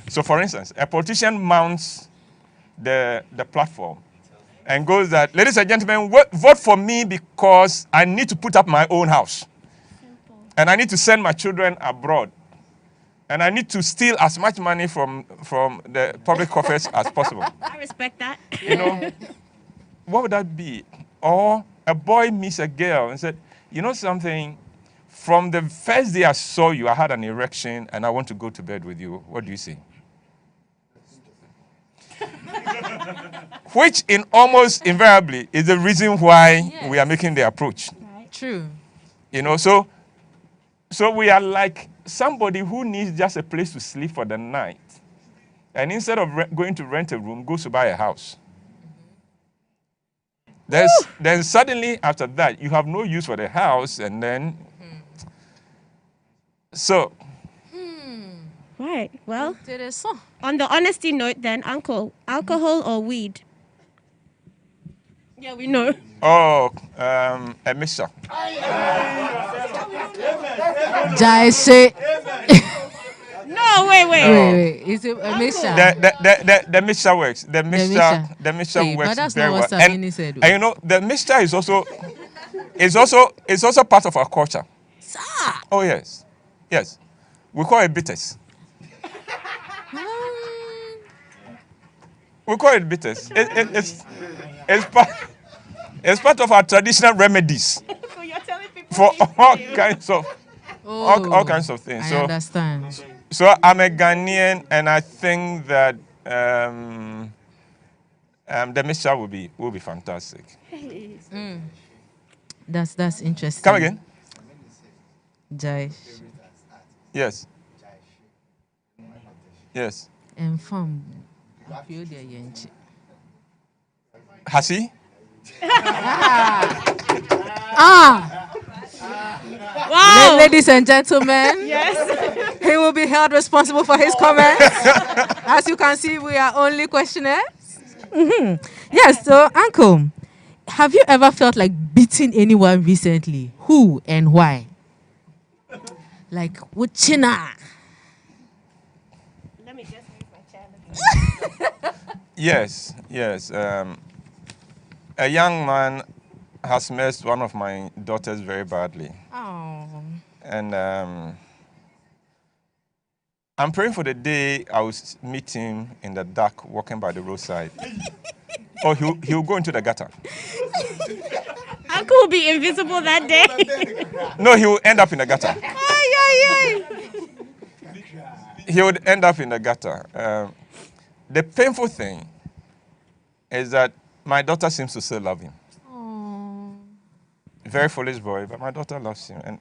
So, for instance, a politician mounts the platform and goes that, ladies and gentlemen, vote for me because I need to put up my own house. And I need to send my children abroad. And I need to steal as much money from the public coffers as possible. I respect that. You know, what would that be? Or a boy meets a girl and said, you know something, from the first day I saw you, I had an erection and I want to go to bed with you. What do you say? Which in almost invariably is the reason why we are making the approach. Right. True. You know, so we are like somebody who needs just a place to sleep for the night. And instead of going to rent a room, goes to buy a house. Then suddenly after that, you have no use for the house, and then so. Right. Well, Intéressant. on the honesty note, then, Uncle, alcohol or weed? Yeah, we know. Oh, a mixture. Jai say. No, wait. Wait. Is it a mixture? The mixture works. The mixture Hey, works but that's very not well. what Samini said. And you know, the mixture is also part of our culture. Sir. Oh yes. We call it bitters. We call it bitters. It's part of our traditional remedies So you're telling people for all kinds of things. I understand. So I'm a Ghanaian, and I think that the mixture will be fantastic. That's interesting. Come again? Jai. Yes. And fun. Has he? Wow. Ladies and gentlemen, Yes. he will be held responsible for his comments. As you can see, we are only questioners. Yes, so Uncle, have you ever felt like beating anyone recently? Who and why? Like Uchina. Let me just move my chair. Yes. A young man has messed one of my daughters very badly. Oh. And I'm praying for the day I will meet him in the dark walking by the roadside. Or he'll go into the gutter. Uncle will be invisible that day. No, he will end up in the gutter. Ay. he would end up in the gutter. The painful thing is that my daughter seems to still love him. Aww. Very foolish boy, but my daughter loves him. And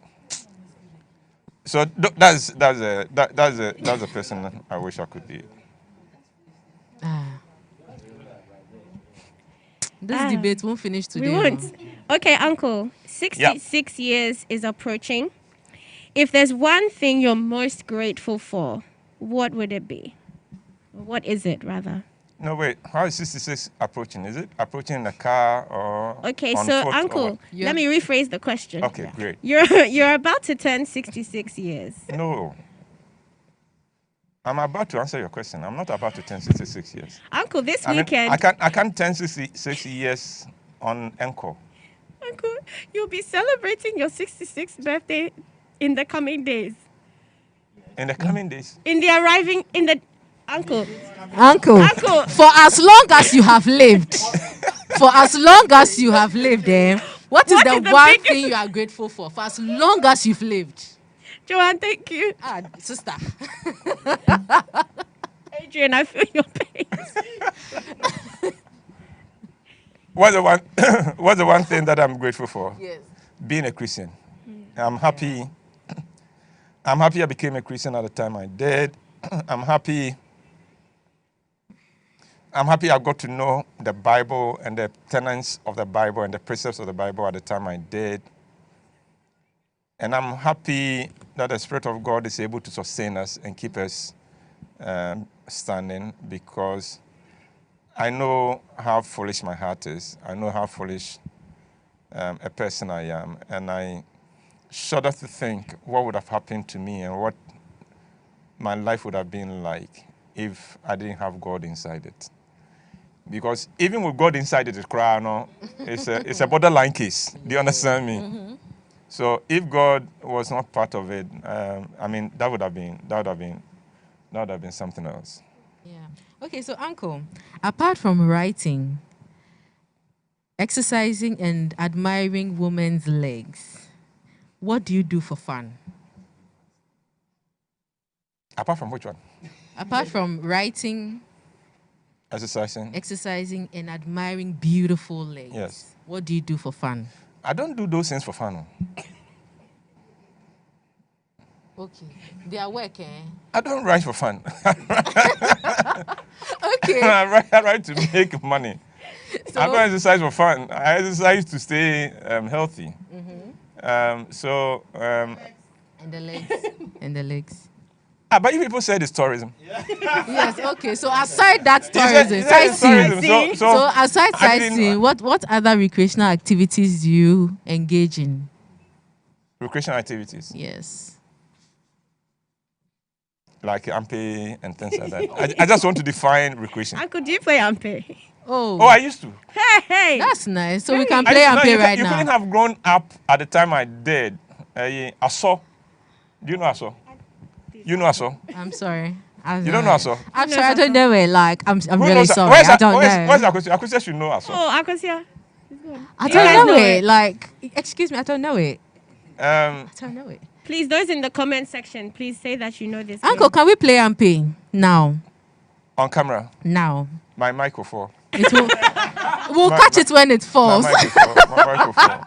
so that's a person I wish I could be. This debate won't finish today. We won't. Okay, Uncle. 66 years is approaching. If there's one thing you're most grateful for, what would it be? What is it, rather? No, wait. How is 66 approaching? Is it approaching in the car or Okay, on so foot Uncle, let me rephrase the question. Okay, great. You're about to turn 66 years. No. I'm about to answer your question. I'm not about to turn 66 years. Uncle, this I mean, weekend... I can't turn 66 years on Encore. Uncle, you'll be celebrating your 66th birthday in the coming days. In the coming days? In the arriving... In the... Uncle, for as long as you have lived, what is the one thing you are grateful for as long as you've lived? Joanne, thank you. Sister. Adrian, I feel your pain. What's the one thing that I'm grateful for? Yes. Being a Christian. I'm happy I became a Christian at the time I did. I'm happy I got to know the Bible and the tenets of the Bible and the precepts of the Bible at the time I did. And I'm happy that the Spirit of God is able to sustain us and keep us standing, because I know how foolish my heart is. I know how foolish a person I am. And I shudder to think what would have happened to me and what my life would have been like if I didn't have God inside it. Because even with God inside it, it's a borderline case. Do you understand me? Mm-hmm. So if God was not part of it, that would have been something else. Yeah. Okay, so Uncle, apart from writing, exercising and admiring women's legs, what do you do for fun? Apart from which one? Apart from writing, exercising and admiring beautiful legs. Yes. What do you do for fun? I don't do those things for fun. Okay. They are work, eh? I don't write for fun. Okay. I write to make money. So, I don't exercise for fun. I exercise to stay healthy. Mm-hmm. And the legs. And the legs. But you people said it's tourism. Yes, okay. So aside that tourism, sightseeing. So aside sightseeing, what other recreational activities do you engage in? Recreational activities? Yes. Like ampe and things like that. I just want to define recreation. Uncle, do you play ampe? Oh, I used to. Hey. That's nice. So we can play ampe right now. You couldn't have grown up at the time I did. Aso. Do you know Aso? You know Aso? I'm sorry. You don't know Aso? I'm sorry, I don't know it. Like, I'm really sorry. I don't know. Where's Akosia? Akosia should know Aso. Oh, Akosia. I don't know it. Like, excuse me, I don't know it. I don't know it. Please, those in the comment section, please say that you know this. Uncle, can we play ampe now? On camera? Now. My microphone. We'll catch it when it falls. My microphone.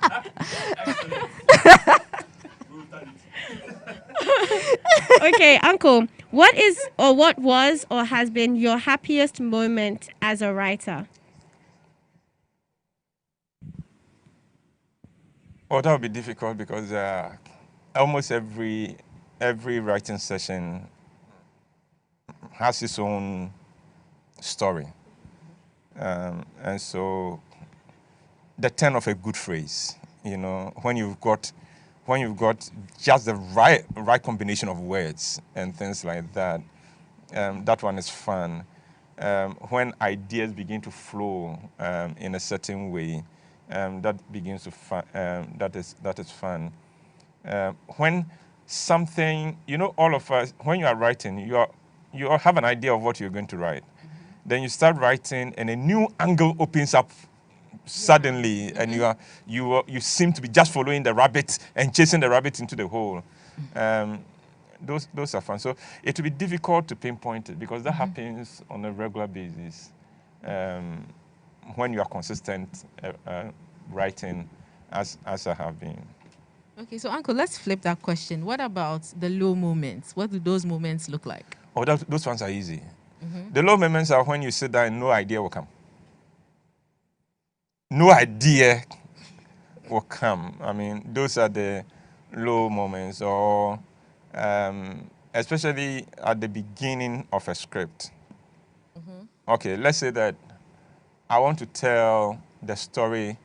Okay, Uncle, what is or what was or has been your happiest moment as a writer? Oh, that would be difficult because almost every writing session has its own story. And so the turn of a good phrase, when you've got just the right combination of words and things like that, that one is fun. When ideas begin to flow in a certain way, that begins to that is fun. When something, all of us, when you are writing, you have an idea of what you're going to write. Then you start writing, and a new angle opens up suddenly, and you seem to be just following the rabbit and chasing the rabbit into the hole. those are fun. So it will be difficult to pinpoint it because that happens on a regular basis when you are consistent writing as I have been. Okay, so Uncle, let's flip that question. What about the low moments? What do those moments look like? Oh, those ones are easy. The low moments are when you sit down and no idea will come. No idea will come. I mean, those are the low moments, or especially at the beginning of a script. Okay, let's say that I want to tell the story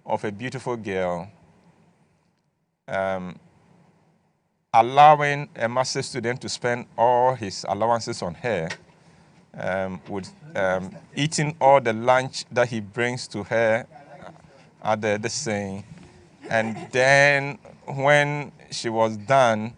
of a beautiful girl allowing a master's student to spend all his allowances on her, with eating all the lunch that he brings to her at the saying, and then when she was done,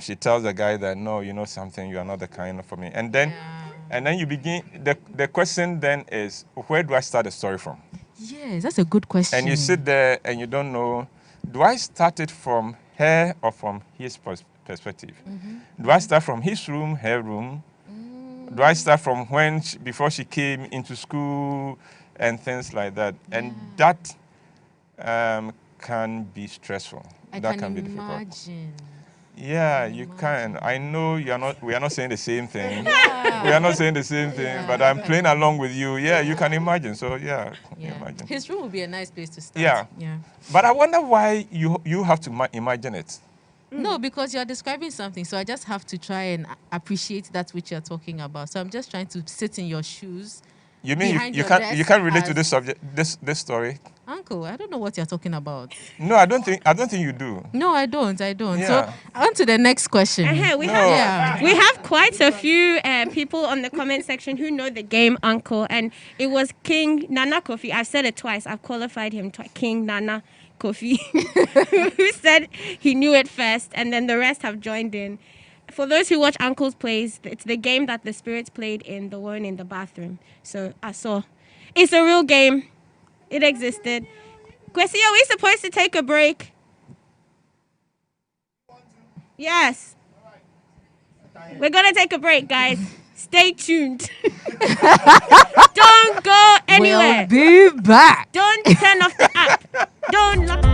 she tells the guy that, no, you know something, you are not the kind for me. And then you begin, the question then is, where do I start the story from? Yes, that's a good question. And you sit there and you don't know, do I start it from her or from his perspective? Do I start from his room, her room? Do I start from before she came into school and things like that? And that can be stressful. That can be difficult. Imagine. Yeah, you can. I know we are not saying the same thing. We are not saying the same thing, but I'm playing along with you. Yeah, you can imagine. So, imagine. His room would be a nice place to start. Yeah. But I wonder why you have to imagine it. No, because you're describing something, so I just have to try and appreciate that which you're talking about. So I'm just trying to sit in your shoes. You mean you can't relate to this subject, this story? Uncle, I don't know what you're talking about. No, I don't think you do. No, I don't. Yeah. So on to the next question. We have quite a few people on the comment section who know the game Encore, and it was King Nana Kofi. I've said it twice. I've qualified him twice. King Nana Kofi, who said he knew it first, and then the rest have joined in. For those who watch Uncle's plays, it's the game that the spirits played in the one in the bathroom. So I saw. It's a real game. It existed. Kwesi, are we supposed to take a break? Yes. We're going to take a break, guys. Stay tuned. Don't go anywhere. We'll be back. Don't turn off the app. Don't lock.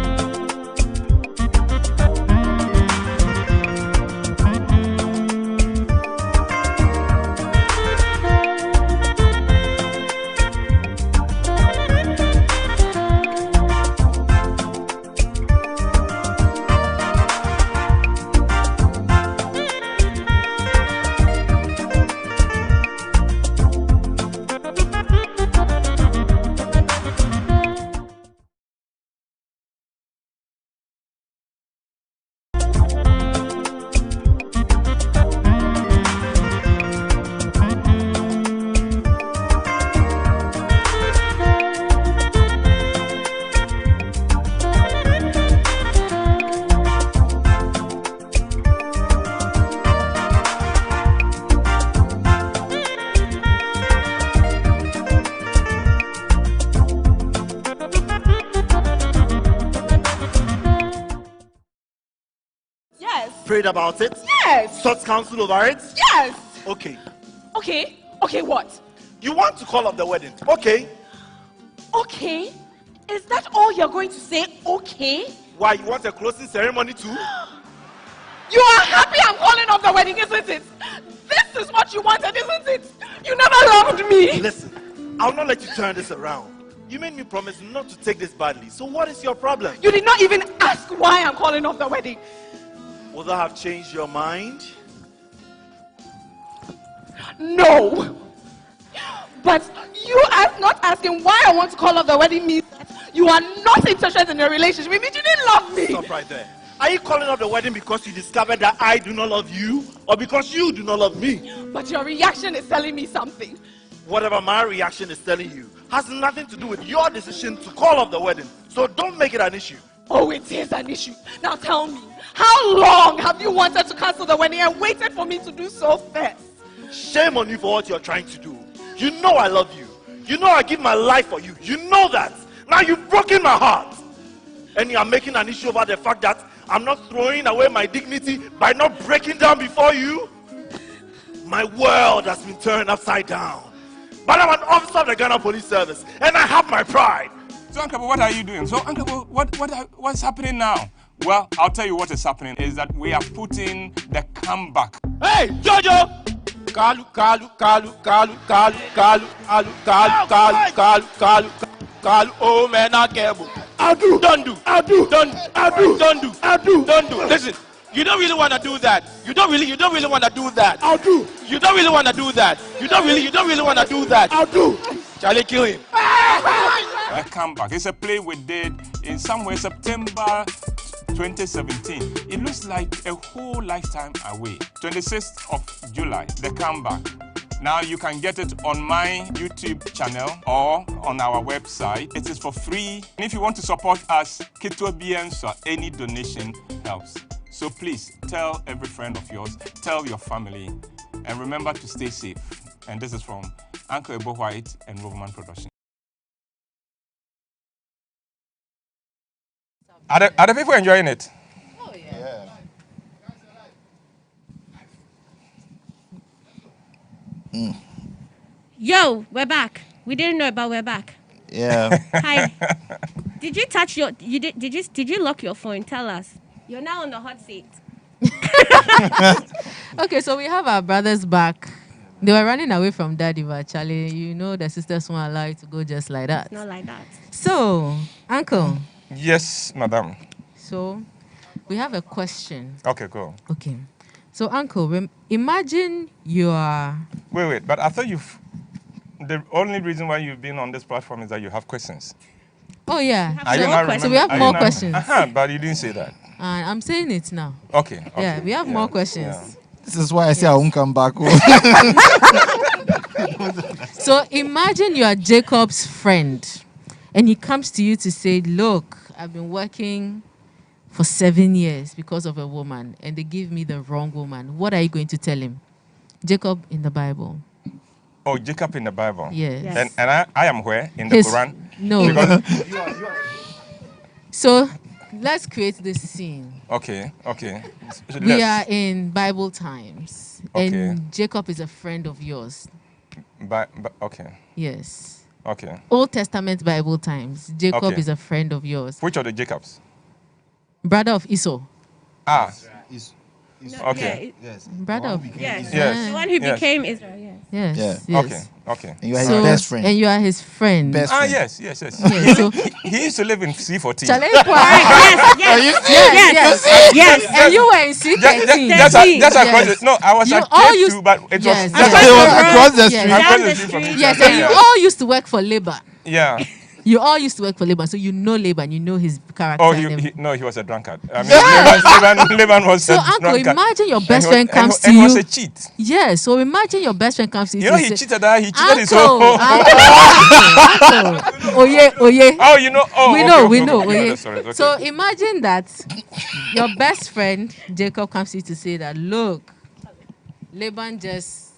Prayed about it? Yes. Sought counsel over it? Yes. Okay. Okay, what? You want to call off the wedding? Okay. Okay? Is that all you're going to say? Okay? Why, you want a closing ceremony too? You are happy I'm calling off the wedding, isn't it? This is what you wanted, isn't it? You never loved me. Listen, I'll not let you turn this around. You made me promise not to take this badly. So what is your problem? You did not even ask why I'm calling off the wedding. Would that have changed your mind? No. But you not asking why I want to call off the wedding means that you are not interested in a relationship. It means you didn't love me. Stop right there. Are you calling off the wedding because you discovered that I do not love you, or because you do not love me? But your reaction is telling me something. Whatever my reaction is telling you has nothing to do with your decision to call off the wedding. So don't make it an issue. Oh, it is an issue. Now tell me, how long have you wanted to cancel the wedding and waited for me to do so first? Shame on you for what you're trying to do. You know I love you. You know I give my life for you. You know that. Now you've broken my heart. And you are making an issue about the fact that I'm not throwing away my dignity by not breaking down before you. My world has been turned upside down. But I'm an officer of the Ghana Police Service, and I have my pride. So, Uncle, what are you doing? So, Uncle, what's happening now? Well, I'll tell you what is happening is that we are putting the comeback. Hey, Jojo! Kalu. Oh man, I can't. Don't do. Listen, you don't really want to do that. You don't really want to do that. I'll do. You don't really want to do that. You don't really want to do that. I'll do. Charlie, kill him. A comeback. It's a play we did in somewhere September 2017. It looks like a whole lifetime away. 26th of July, the comeback. Now you can get it on my YouTube channel or on our website. It is for free. And if you want to support us, Kitobians, any donation helps. So please tell every friend of yours, tell your family, and remember to stay safe. And this is from Uncle Ebo Whyte and Roverman Production. Are the people enjoying it? Oh, yeah. Yo, we're back. We didn't know, but we're back. Yeah. Hi. Did you touch your? Did you lock your phone? Tell us. You're now on the hot seat. Okay, so we have our brothers back. They were running away from daddy, but actually, you know, the sisters won't allow you to go just like that. Not like that. So, Uncle. Yes, madam. So, we have a question. Okay, go. Okay. So, Uncle, imagine you are... Wait, but I thought the only reason why you've been on this platform is that you have questions. Oh, yeah. So we have more questions. But you didn't say that. I'm saying it now. Okay. Yeah, we have more questions. Yeah. This is why I say I won't come back home. So imagine you are Jacob's friend and he comes to you to say, look, I've been working for 7 years because of a woman and they give me the wrong woman. What are you going to tell him? Jacob in the Bible. Oh, Jacob in the Bible. Yes. And I am where? In the Quran? No. So let's create this scene. Okay. So We are in Bible times. Okay. And Jacob is a friend of yours. Okay. Yes. Okay. Old Testament Bible times. Jacob Okay. is a friend of yours. Which of the Jacobs? Brother of Esau. Ah. Okay. Yes. Brother of Yes. Yes. The one who became Israel. Yes. Yes. Yeah. Yes. Okay. And you are his best friend. And you are his friend. Best friend. Yes. Yes, so He used to live in C14. Challenge Yes. And you were in C13. Just across the, no, I was You at all K2, used- but it was Yes. It was across the street. across the the street from street. each Yes, other. and you all used to work for Laban. Yeah. You all used to work for Laban, so you know Laban, you know his character. Oh, and everything. he was a drunkard. I mean, Laban was So, a Uncle, drunkard. imagine your And best he friend was- comes to and you. he was a cheat. Yeah, so imagine your best friend comes to you. You know, to he say, cheated her. He cheated his Uncle, whole. Uncle. Oh yeah. Oh, you know. Oh, we okay, know, okay, we okay, know. okay, Okay. sorry, okay. So imagine that your best friend Jacob comes to you to say that, look, Laban just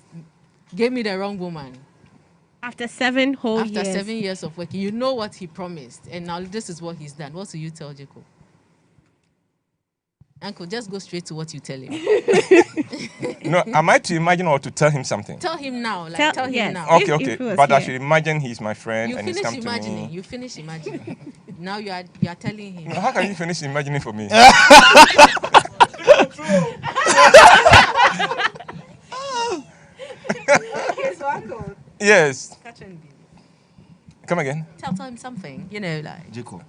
gave me the wrong woman. After 7 whole After years. 7 years of working, you know what he promised, and now this is what he's done. What do you tell Jacob? Uncle, just go straight to what you tell him. No, am I to imagine or to tell him something? Tell him now. Tell- Tell him yes. now. Okay, If okay. he was But I here. should imagine he's my friend You and he's finish come to imagining. me. You finish imagining. Now you are telling him. How can you finish imagining for me? Okay, so Uncle, Yes. catch and be. Come again. Tell him something. You know, like Jacob.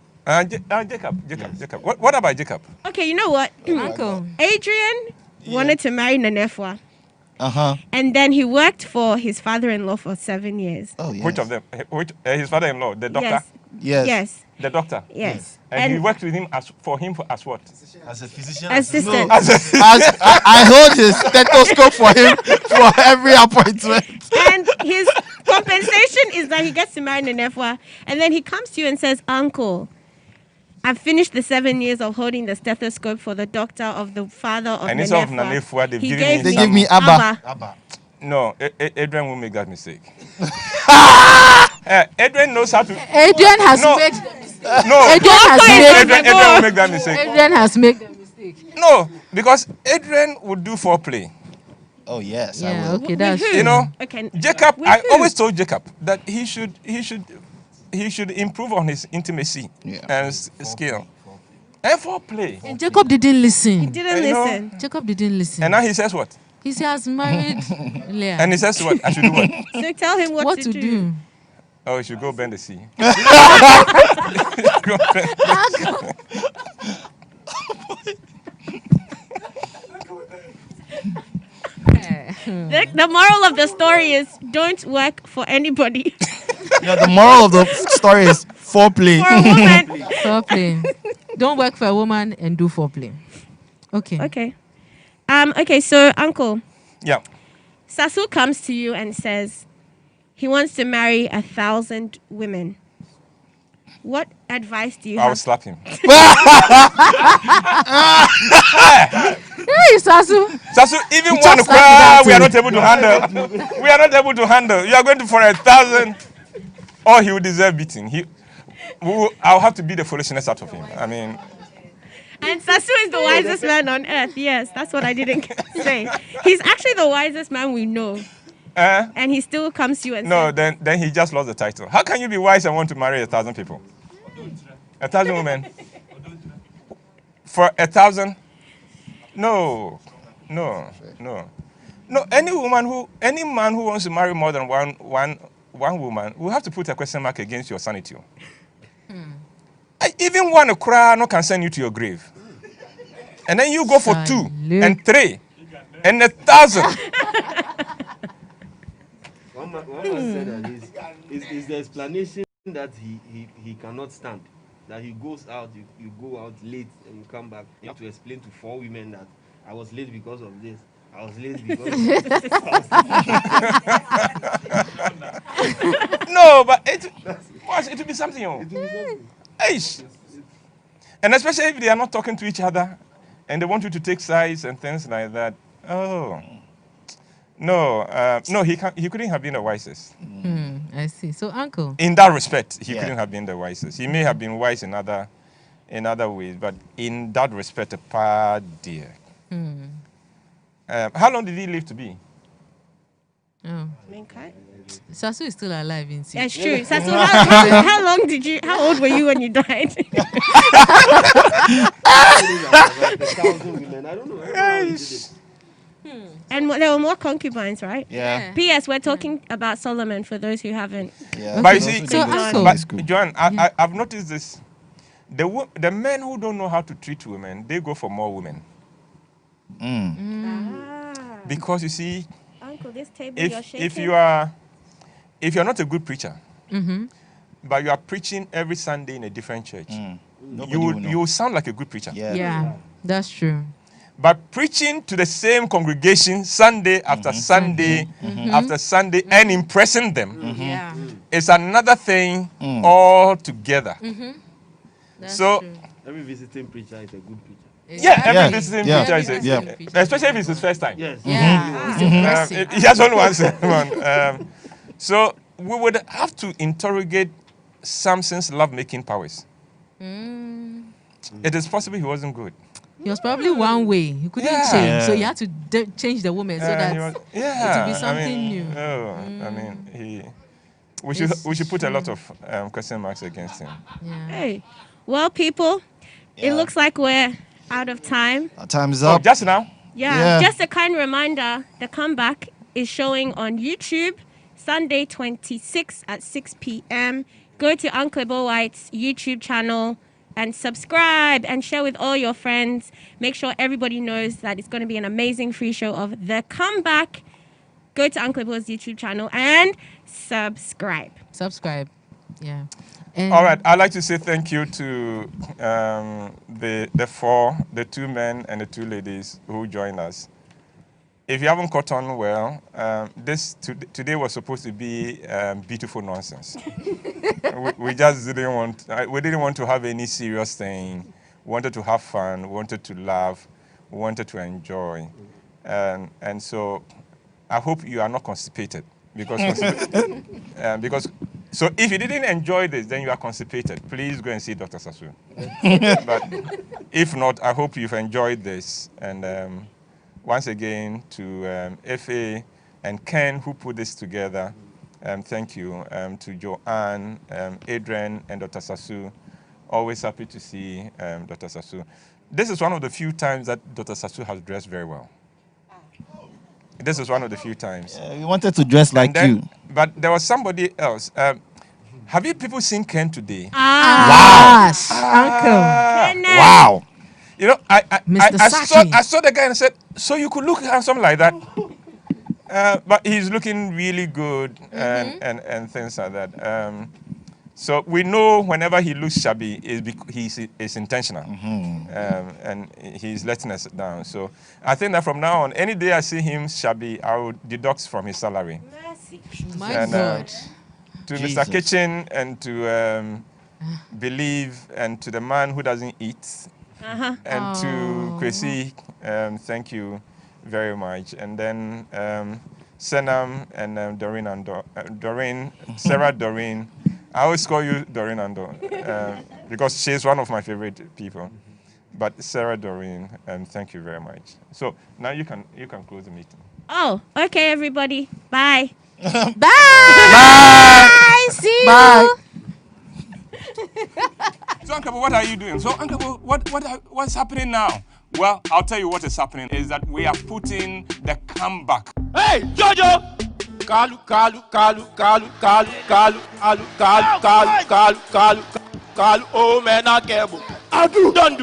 Jacob. What about Jacob? Okay, you know what? Uncle. Adrian wanted to marry Nanefwa. Uh-huh. And then he worked for his father-in-law for 7 years. Oh, yes. Which of them? His father-in-law, the doctor? Yes. Yes. Yes. The doctor? Yes. And he worked with him as what? As a physician. Assistant. No. I hold his stethoscope for him for every appointment. And his compensation is that he gets to marry Nanefwa. And then he comes to you and says, Uncle, I've finished the 7 years of holding the stethoscope for the doctor of the father of And instead of Nanefwa. Nanefwa, they've He given gave They me give me Abba. No, Adrian will make that mistake. Adrian knows how to. Adrian has No. made. No, Adrian has made. Adrian will make that mistake. Adrian has made. No, because Adrian would do foreplay. Oh yes, I Yeah, will. okay, that's You true. know, Okay. Jacob. With I who? always told Jacob that he should improve on his intimacy and skill and foreplay. And Jacob didn't listen. He didn't You know, listen. Jacob didn't listen. And now he says what? He has married Leah. And he says what? I should do what? So tell him what to do. Oh, he should go bend the sea. Go bend The moral of the story is don't work for anybody. Yeah, the moral of the story is foreplay. For a woman. Foreplay. Don't work for a woman and do foreplay. Okay. Okay. Okay, so Uncle. Yeah. Sasu comes to you and says he wants to marry 1,000 women. What advice do you I'll have? slap him. Hey, Sasu. Sasu, even You one just crowd like we are that not able to handle. We are not able to handle. You are going to for 1,000, or he will deserve beating. I'll have to beat the foolishness out of him. I mean, And Sasu is the wisest man on earth. Yes, that's what I didn't say. He's actually the wisest man we know. And he still comes to you and no, says, then he just lost the title. How can you be wise and want to marry 1,000 people? 1,000 women? For 1,000? No. Any man who wants to marry more than one woman will have to put a question mark against your sanity. Even one cry no can send you to your grave. And then you go for 2 and 3 and 1,000. One man said that is the explanation that he cannot stand. That he goes out, you go out late and you come back. You have to explain to 4 women that I was late because of this. I was late because of this. No, but it will be something. Eish. And especially if they are not talking to each other and they want you to take sides and things like that. Oh. No, he couldn't have been the wisest. I see. So, Uncle. In that respect, he couldn't have been the wisest. He may have been wise in other ways, but in that respect, dear. How long did he live to be? Oh. Sasu is still alive, isn't he? That's true. Sasu, how old were you when you died? 1,000 women. I don't know. And there were more concubines, right? Yeah. P.S. We're talking about Solomon for those who haven't. Yeah. But you see, Uncle. Joanne, I've noticed this. The men who don't know how to treat women, they go for more women. Because you see, Uncle, this table you're shaking. if you're not a good preacher, but you are preaching every Sunday in a different church, you will sound like a good preacher. Yeah, that's true. But preaching to the same congregation Sunday after Sunday after Sunday and impressing them is another thing altogether. So every visiting preacher is a good preacher. Every visiting preacher is especially if it's his first time. Yes. He has only one sermon. So we would have to interrogate Samson's love-making powers. It is possible he wasn't good. He was probably one way. He couldn't change, so he had to change the woman so that it would be something new. I mean, we should put a lot of question marks against him. Hey, well, people, it looks like we're out of time. Our time is up. Just now? Yeah, just a kind reminder, the comeback is showing on YouTube Sunday 26 at 6 p.m. Go to Uncle Ebo Whyte's YouTube channel and subscribe and share with all your friends. Make sure everybody knows that it's going to be an amazing free show of The Comeback. Go to Uncle Ebo's YouTube channel and subscribe. Yeah. All right. I'd like to say thank you to the 2 men and the 2 ladies who joined us. If you haven't caught on well, today was supposed to be beautiful nonsense. we just didn't want. We didn't want to have any serious thing. We wanted to have fun. We wanted to laugh. We wanted to enjoy, and so I hope you are not constipated because So if you didn't enjoy this, then you are constipated. Please go and see Dr. Sasu. But if not, I hope you've enjoyed this. And once again, to FA and Ken, who put this together, thank you. To Joanne, Adrian, and Dr. Sasu. Always happy to see Dr. Sasu. This is one of the few times that Dr. Sasu has dressed very well. This is one of the few times. We wanted to dress like you. But there was somebody else. Have you people seen Ken today? Wow. Uncle. Wow. You know, I Mr. saw the guy and I said, so you could look handsome like that? But he's looking really good and things like that. So we know whenever he looks shabby, it's intentional. And he's letting us down. So I think that from now on, any day I see him shabby, I will deduct from his salary. My God. To Jesus. Mr. Kitchen and to Believe and to the man who doesn't eat and to Kwesi, thank you very much. And then Senam and Doreen, Sarah Doreen. I always call you Doreen Ando because she's one of my favorite people. But Sarah Doreen, thank you very much. So now you can close the meeting. Oh, okay, everybody. Bye. Bye. Bye. See you. So, Uncle, what are you doing? So, Uncle, what's happening now? Well, I'll tell you what is happening is that we are putting the comeback. Hey, Jojo! Kalu. Oh man, I can't. Don't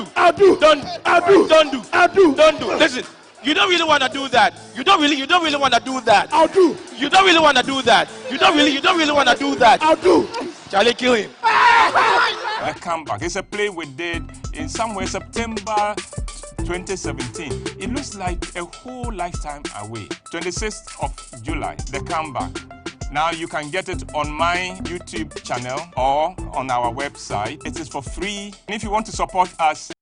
do. Listen, you don't really want to do that. You don't really want to do that. I'll do. You don't really want to do that. You don't really want to do that. I'll do. Charlie, kill him. The comeback. It's a play we did in somewhere September 2017. It looks like a whole lifetime away. 26th of July, the comeback. Now you can get it on my YouTube channel or on our website. It is for free. And if you want to support us,